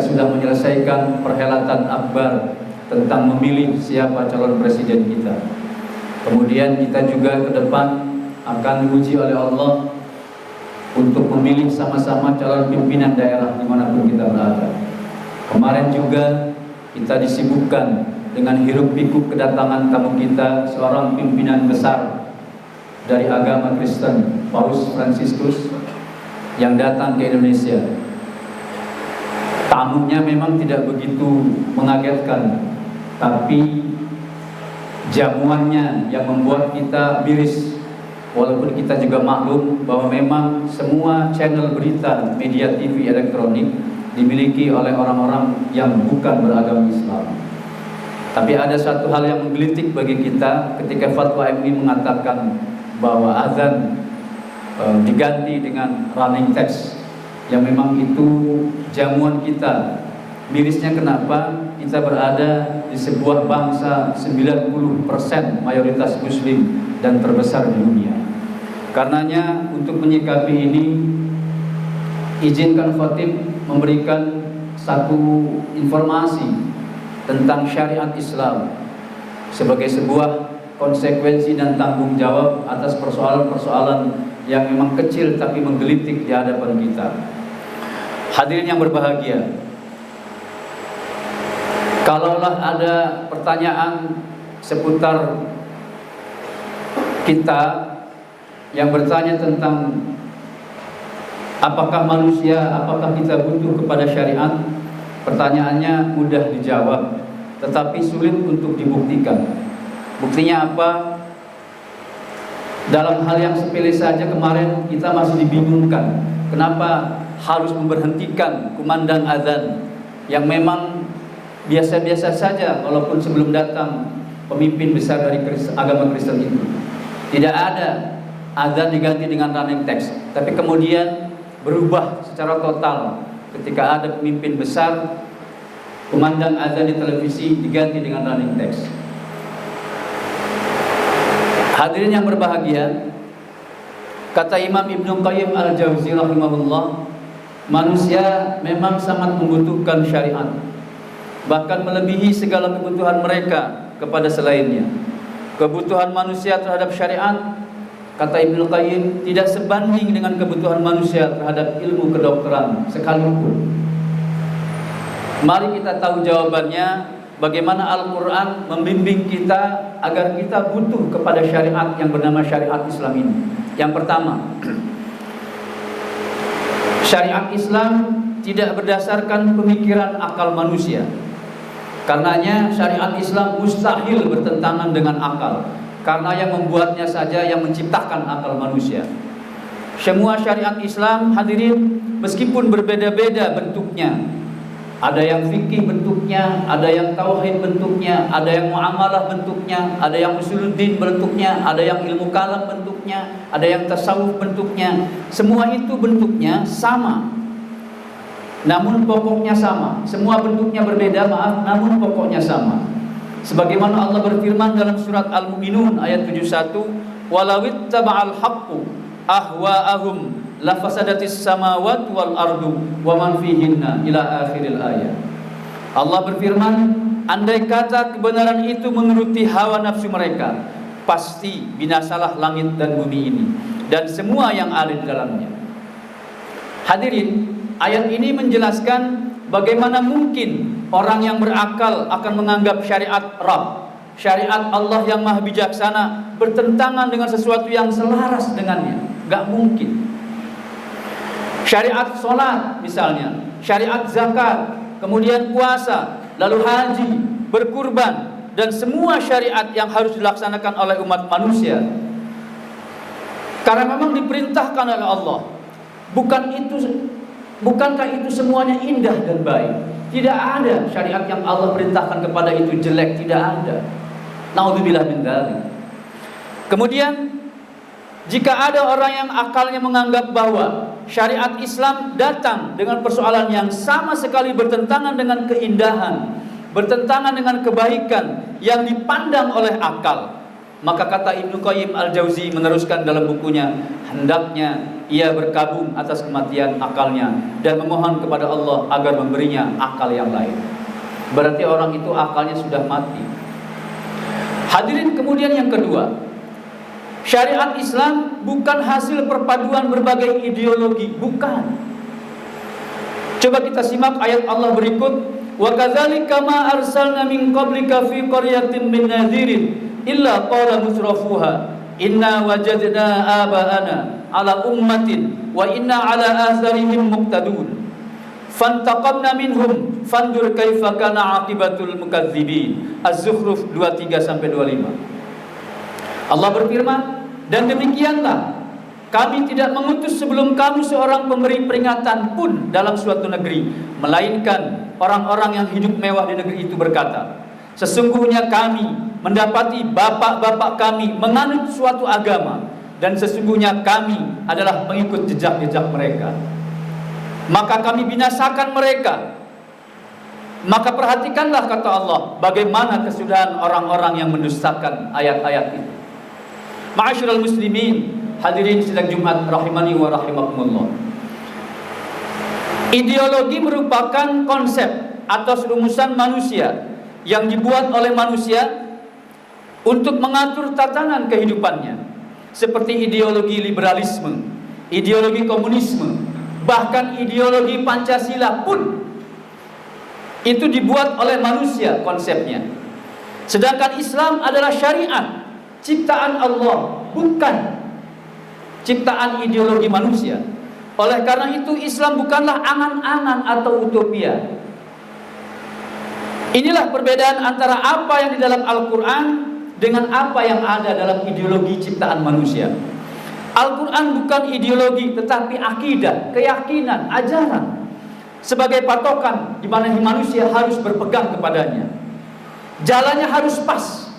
sudah menyelesaikan perhelatan akbar tentang memilih siapa calon presiden kita. Kemudian kita juga ke depan akan diuji oleh Allah untuk memilih sama-sama calon pimpinan daerah dimanapun kita berada. Kemarin juga kita disibukkan dengan hiruk pikuk kedatangan tamu kita, seorang pimpinan besar dari agama Kristen, Paus Fransiskus, yang datang ke Indonesia. Tamunya memang tidak begitu mengagetkan, tapi jamuannya yang membuat kita miris. Walaupun kita juga maklum bahwa memang semua channel berita media TV elektronik dimiliki oleh orang-orang yang bukan beragama Islam. Tapi ada satu hal yang menggelitik bagi kita ketika fatwa MUI mengatakan bahwa azan diganti dengan running text, yang memang itu jamuan kita. Mirisnya kenapa? Kita berada di sebuah bangsa 90% mayoritas muslim dan terbesar di dunia. Karenanya untuk menyikapi ini, izinkan Khatib memberikan satu informasi tentang syariat Islam sebagai sebuah konsekuensi dan tanggung jawab atas persoalan-persoalan yang memang kecil tapi menggelitik di hadapan kita. Hadirin yang berbahagia, kalaulah ada pertanyaan seputar kita yang bertanya tentang apakah kita butuh kepada syariat, pertanyaannya mudah dijawab, tetapi sulit untuk dibuktikan. Buktinya apa? Dalam hal yang sepele saja kemarin kita masih dibingungkan. Kenapa harus memberhentikan kumandang azan yang memang biasa-biasa saja walaupun sebelum datang pemimpin besar dari agama Kristen itu. Tidak ada azan diganti dengan running text, tapi kemudian berubah secara total ketika ada pemimpin besar, kumandang azan di televisi diganti dengan running text. Hadirin yang berbahagia, kata Imam Ibnu Qayyim Al-Jauzi rahimahullah, manusia memang sangat membutuhkan syariat, bahkan melebihi segala kebutuhan mereka kepada selainnya. Kebutuhan manusia terhadap syariat, kata Ibnu Qayyim, tidak sebanding dengan kebutuhan manusia terhadap ilmu kedokteran sekalipun. Mari kita tahu jawabannya. Bagaimana Al-Quran membimbing kita agar kita butuh kepada syariat yang bernama syariat Islam ini. Yang pertama, syariat Islam tidak berdasarkan pemikiran akal manusia. Karenanya syariat Islam mustahil bertentangan dengan akal, karena yang membuatnya saja yang menciptakan akal manusia. Semua syariat Islam, hadirin, meskipun berbeda-beda bentuknya, ada yang fikih bentuknya, ada yang tauhid bentuknya, ada yang muamalah bentuknya, ada yang usuluddin bentuknya, ada yang ilmu kalam bentuknya, ada yang tasawuf bentuknya. Semua itu bentuknya sama, namun pokoknya sama. Semua bentuknya berbeda, namun pokoknya sama. Sebagaimana Allah berfirman dalam surat Al-Mu'minun ayat 71, "Walawit taba'al haqqu ahwa'ahum lafasadatis samawati wal ardu wa man fihinna" ila akhiril ayat. Allah berfirman, andai kata kebenaran itu menuruti hawa nafsu mereka, pasti binasalah langit dan bumi ini dan semua yang ada di dalamnya. Hadirin, ayat ini menjelaskan bagaimana mungkin orang yang berakal akan menganggap syariat Rabb, syariat Allah yang maha bijaksana, bertentangan dengan sesuatu yang selaras dengannya. Gak mungkin. Syariat sholat misalnya, syariat zakat, kemudian puasa, lalu haji, berkurban, dan semua syariat yang harus dilaksanakan oleh umat manusia, karena memang diperintahkan oleh Allah. Bukankah itu semuanya indah dan baik? Tidak ada syariat yang Allah perintahkan kepada itu jelek, tidak ada. Naudzubillah min dzalik. Kemudian jika ada orang yang akalnya menganggap bahwa syariat Islam datang dengan persoalan yang sama sekali bertentangan dengan keindahan, bertentangan dengan kebaikan yang dipandang oleh akal, maka kata Ibnu Qayyim Al-Jauzi meneruskan dalam bukunya, hendaknya ia berkabung atas kematian akalnya dan memohon kepada Allah agar memberinya akal yang lain. Berarti orang itu akalnya sudah mati. Hadirin, kemudian yang kedua, syariat Islam bukan hasil perpaduan berbagai ideologi, bukan. Coba kita simak ayat Allah berikut, wa kadzalika ma arsalna min qablika fi qaryatin min nadhirin illa qala mutrafuha inna wajadna aba'ana ala ummatin wa inna ala atharihim muqtadun fantaqamna minhum fandur kaifa kana aqibatul mukadzibin. Az-Zukhruf 23-25. Allah berfirman, dan demikianlah kami tidak mengutus sebelum kamu seorang pemberi peringatan pun dalam suatu negeri, melainkan orang-orang yang hidup mewah di negeri itu berkata, sesungguhnya kami mendapati bapak-bapak kami menganut suatu agama, dan sesungguhnya kami adalah pengikut jejak-jejak mereka. Maka kami binasakan mereka. Maka perhatikanlah, kata Allah, bagaimana kesudahan orang-orang yang mendustakan ayat-ayat itu. Ma'asyiral muslimin, hadirin sidang Jumat rahimani wa rahimakumullah. Ideologi merupakan konsep atau rumusan manusia yang dibuat oleh manusia untuk mengatur tatanan kehidupannya, seperti ideologi liberalisme, ideologi komunisme, bahkan ideologi Pancasila pun itu dibuat oleh manusia konsepnya. Sedangkan Islam adalah syariat ciptaan Allah, bukan ciptaan ideologi manusia. Oleh karena itu Islam bukanlah angan-angan atau utopia. Inilah perbedaan antara apa yang di dalam Al-Quran dengan apa yang ada dalam ideologi ciptaan manusia. Al-Quran bukan ideologi, tetapi akidah, keyakinan, ajaran sebagai patokan di mana manusia harus berpegang kepadanya. Jalannya harus pas,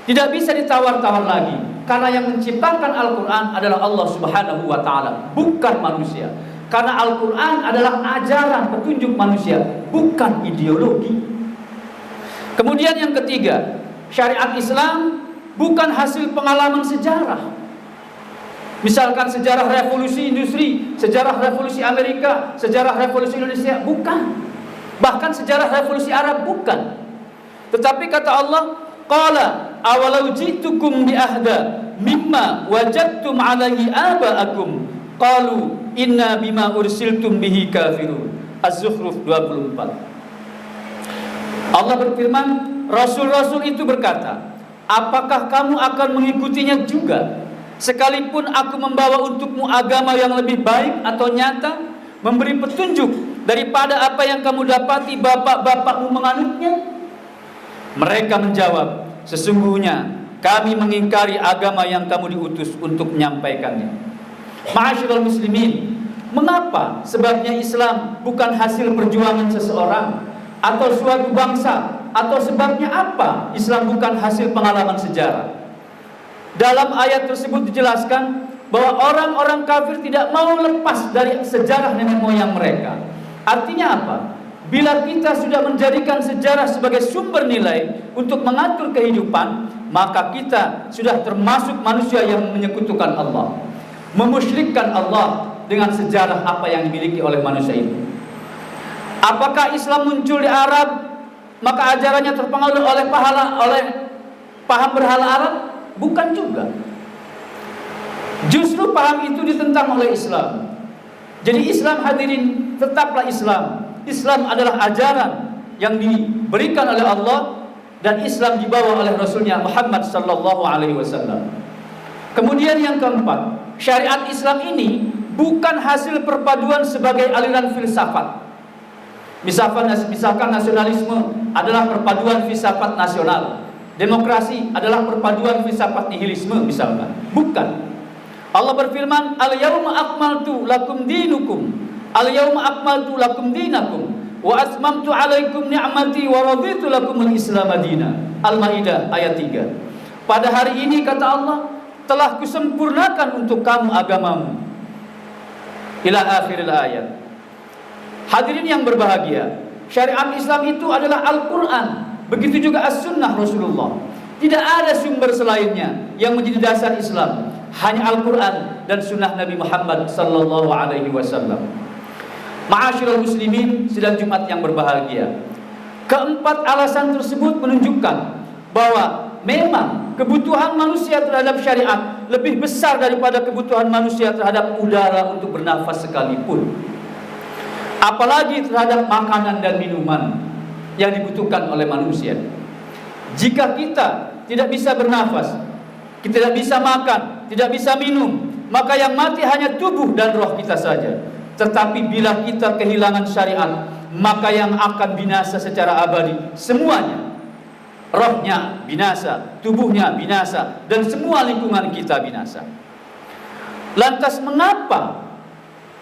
tidak bisa ditawar-tawar lagi, karena yang menciptakan Al-Quran adalah Allah Subhanahu wa Ta'ala, bukan manusia. Karena Al-Quran adalah ajaran petunjuk manusia, bukan ideologi. Kemudian yang ketiga, syariat Islam bukan hasil pengalaman sejarah. Misalkan sejarah revolusi industri, sejarah revolusi Amerika, sejarah revolusi Indonesia, bukan. Bahkan sejarah revolusi Arab, bukan. Tetapi kata Allah, qala awalau ji'tukum bi ahda mimma wajadtum alaihi aba'akum qalu inna bima ursiltum bihi kafirun. Az-Zukhruf 24. Allah berfirman, rasul-rasul itu berkata, apakah kamu akan mengikutinya juga? Sekalipun aku membawa untukmu agama yang lebih baik atau nyata, memberi petunjuk daripada apa yang kamu dapati bapak-bapakmu menganutnya. Mereka menjawab, sesungguhnya kami mengingkari agama yang kamu diutus untuk menyampaikannya. Ma'asyiral muslimin, mengapa? Sebabnya Islam bukan hasil perjuangan seseorang atau suatu bangsa, atau sebabnya apa Islam bukan hasil pengalaman sejarah? Dalam ayat tersebut dijelaskan bahwa orang-orang kafir tidak mau lepas dari sejarah nenek moyang mereka. Artinya apa? Bila kita sudah menjadikan sejarah sebagai sumber nilai untuk mengatur kehidupan, maka kita sudah termasuk manusia yang menyekutukan Allah, memusyrikkan Allah dengan sejarah apa yang dimiliki oleh manusia itu. Apakah Islam muncul di Arab maka ajarannya terpengaruh oleh paham berhala Arab? Bukan juga. Justru paham itu ditentang oleh Islam. Jadi Islam, hadirin, tetaplah Islam. Islam adalah ajaran yang diberikan oleh Allah, dan Islam dibawa oleh Rasulnya Muhammad sallallahu alaihi wasallam. Kemudian yang keempat, syariat Islam ini bukan hasil perpaduan sebagai aliran filsafat. Misalkan nasionalisme adalah perpaduan filsafat nasional, demokrasi adalah perpaduan filsafat nihilisme misalkan. Bukan. Allah berfirman, al-yawma akmaltu lakum dinukum, al-yawma akmaltu lakum dinakum, wa asmamtu alaikum ni'mati wa raditu lakum al-islam madina. Al-Maidah ayat 3. Pada hari ini, kata Allah, telah kusempurnakan untuk kamu agamamu. Ila akhiril ayat. Hadirin yang berbahagia, syariat Islam itu adalah Al-Quran, begitu juga As-Sunnah Rasulullah. Tidak ada sumber selainnya yang menjadi dasar Islam. hanya Al-Quran dan sunnah Nabi Muhammad sallallahu alaihi wasallam. Ma'asyiral muslimin, sidang Jumat yang berbahagia, keempat alasan tersebut menunjukkan bahwa memang kebutuhan manusia terhadap syariat lebih besar daripada kebutuhan manusia terhadap udara untuk bernafas sekalipun, apalagi terhadap makanan dan minuman yang dibutuhkan oleh manusia. Jika kita tidak bisa bernafas, kita tidak bisa makan, tidak bisa minum, maka yang mati hanya tubuh dan roh kita saja. Tetapi bila kita kehilangan syariat, maka yang akan binasa secara abadi semuanya. Rohnya binasa, tubuhnya binasa, dan semua lingkungan kita binasa. Lantas mengapa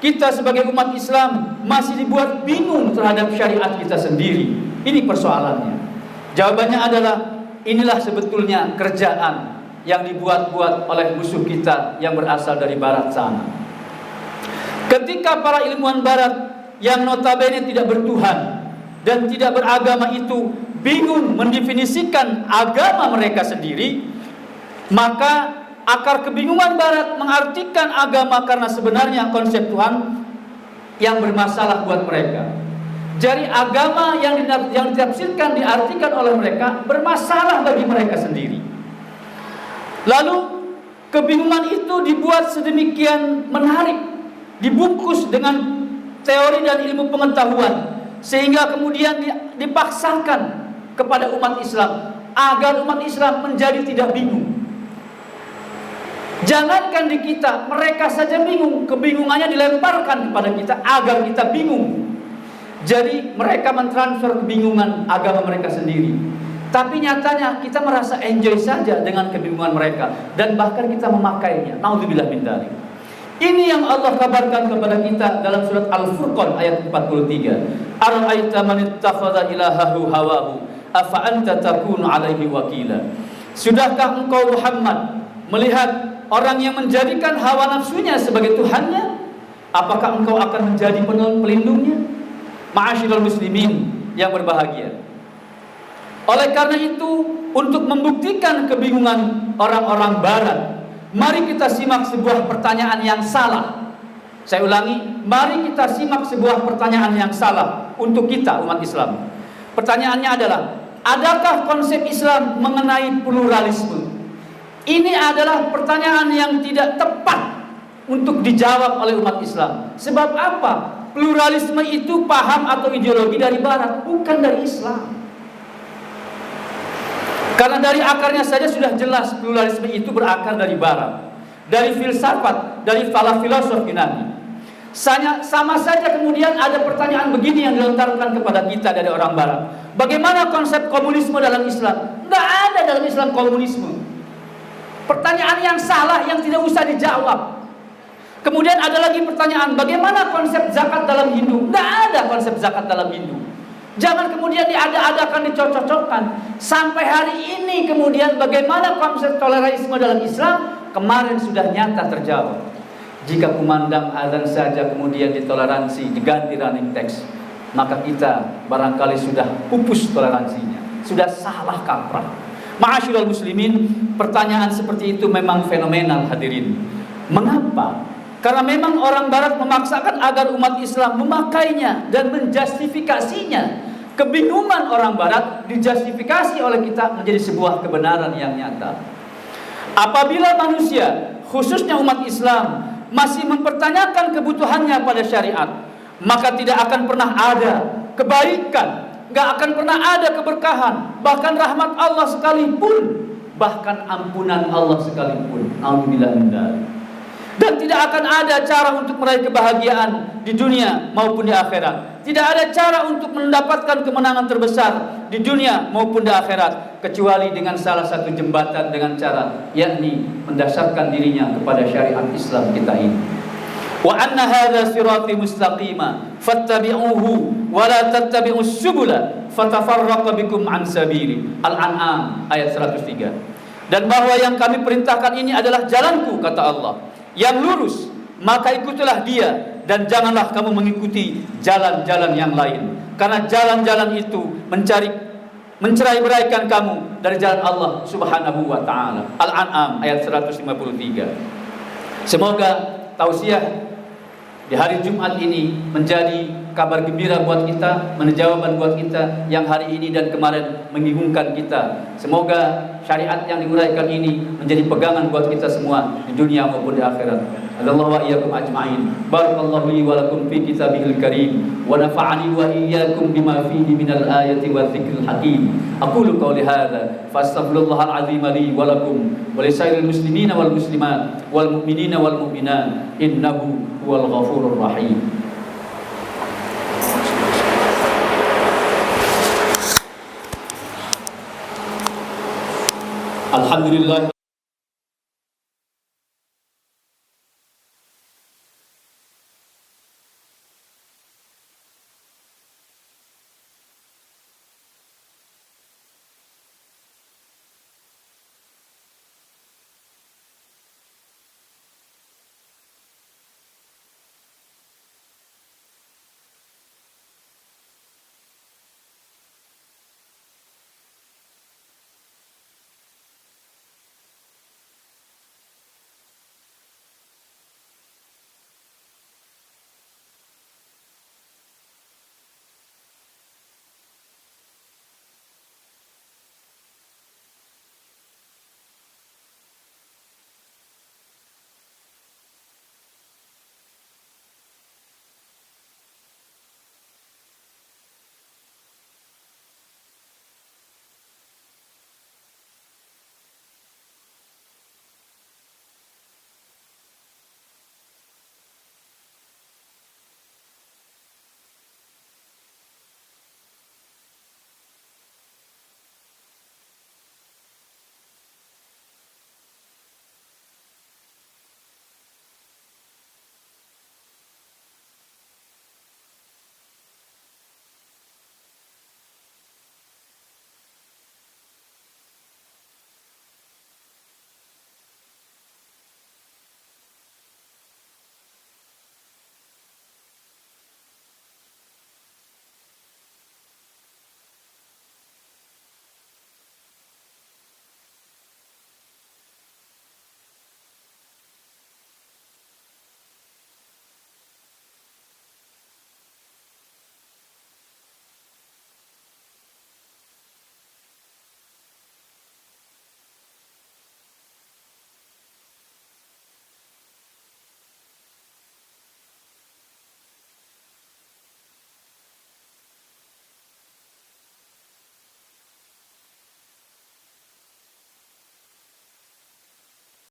kita sebagai umat Islam masih dibuat bingung terhadap syariat kita sendiri? Ini persoalannya. Jawabannya adalah, inilah sebetulnya kerjaan yang dibuat-buat oleh musuh kita yang berasal dari barat sana. Ketika para ilmuwan barat yang notabene tidak bertuhan dan tidak beragama itu bingung mendefinisikan agama mereka sendiri, maka akar kebingungan barat mengartikan agama karena sebenarnya konsep Tuhan yang bermasalah buat mereka. Jadi agama yang ditafsirkan, diartikan oleh mereka bermasalah bagi mereka sendiri. Lalu kebingungan itu dibuat sedemikian menarik, dibungkus dengan teori dan ilmu pengetahuan, sehingga kemudian dipaksakan kepada umat Islam agar umat Islam menjadi tidak bingung. Jangankan di kita, mereka saja bingung. Kebingungannya dilemparkan kepada kita agar kita bingung. Jadi mereka mentransfer kebingungan agama mereka sendiri. Tapi nyatanya kita merasa enjoy saja dengan kebingungan mereka, dan bahkan kita memakainya. Naudzubillah min dzalik. Ini yang Allah kabarkan kepada kita dalam surat Al-Furqan ayat 43. Ara'aita man ittakhadha ilahahu hawahu afa anta takunu alaihi wakila. Sudahkah engkau Muhammad melihat orang yang menjadikan hawa nafsunya sebagai Tuhannya? Apakah engkau akan menjadi pelindungnya? Ma'asyiral muslimin yang berbahagia, oleh karena itu, untuk membuktikan kebingungan orang-orang barat, mari kita simak sebuah pertanyaan yang salah. Saya ulangi, mari kita simak sebuah pertanyaan yang salah untuk kita umat Islam. Pertanyaannya adalah, adakah konsep Islam mengenai pluralisme? Ini adalah pertanyaan yang tidak tepat untuk dijawab oleh umat Islam. Sebab apa? Pluralisme itu paham atau ideologi dari barat, bukan dari Islam. Karena dari akarnya saja sudah jelas pluralisme itu berakar dari barat, dari filsafat, dari filosof Yunani. Sama saja kemudian ada pertanyaan begini yang dilontarkan kepada kita dari orang barat. Bagaimana konsep komunisme dalam Islam? Tidak ada dalam Islam komunisme. Pertanyaan yang salah yang tidak usah dijawab. Kemudian ada lagi pertanyaan, bagaimana konsep zakat dalam Hindu? Tidak ada konsep zakat dalam Hindu. Jangan kemudian diada-adakan, dicocok-cocokkan. Sampai hari ini kemudian bagaimana konsep toleransi dalam Islam? Kemarin sudah nyata terjawab. Jika kumandang azan saja kemudian ditoleransi, diganti running text, maka kita barangkali sudah pupus toleransinya, sudah salah kaprah. Ma'asyiral muslimin, pertanyaan seperti itu memang fenomenal hadirin. Mengapa? Karena memang orang barat memaksakan agar umat Islam memakainya dan menjustifikasinya. Kebingungan orang barat dijustifikasi oleh kita menjadi sebuah kebenaran yang nyata. Apabila manusia, khususnya umat Islam, masih mempertanyakan kebutuhannya pada syariat, maka tidak akan pernah ada kebaikan, gak akan pernah ada keberkahan, bahkan rahmat Allah sekalipun, bahkan ampunan Allah sekalipun. Alhamdulillah min dzalik. Dan tidak akan ada cara untuk meraih kebahagiaan di dunia maupun di akhirat. Tidak ada cara untuk mendapatkan kemenangan terbesar di dunia maupun di akhirat, kecuali dengan salah satu jembatan, dengan cara yakni mendasarkan dirinya kepada syariat Islam kita ini. Wa anna hadza sirati mustaqima fattabi'uhu wa la tattabi'us subula fatafarraqa bikum an sabili. Al-An'am ayat 103. Dan bahwa yang kami perintahkan ini adalah jalanku, kata Allah, yang lurus, maka ikutilah dia, dan janganlah kamu mengikuti jalan-jalan yang lain, karena jalan-jalan itu mencari mencerai-beraikan kamu dari jalan Allah Subhanahu wa taala. Al-An'am ayat 153. Semoga tausiah di hari Jumat ini menjadi kabar gembira buat kita, jawaban buat kita yang hari ini dan kemarin membingungkan kita. Semoga syariat yang diuraikan ini menjadi pegangan buat kita semua di dunia maupun di akhirat. Allahu wa iyyakum ajma'in. Barakallahu li wa lakum fi kitabihil karim wa nafa'ani wa iyyakum bima fihi minal ayati wa dzikril hakim. Aqulu qawli hadza fastaghfirullahal azim li wa lakum wa lisairil muslimina wal muslimat wal mu'minina wal mu'minat innahu huwal ghafurur rahim. Alhamdulillah.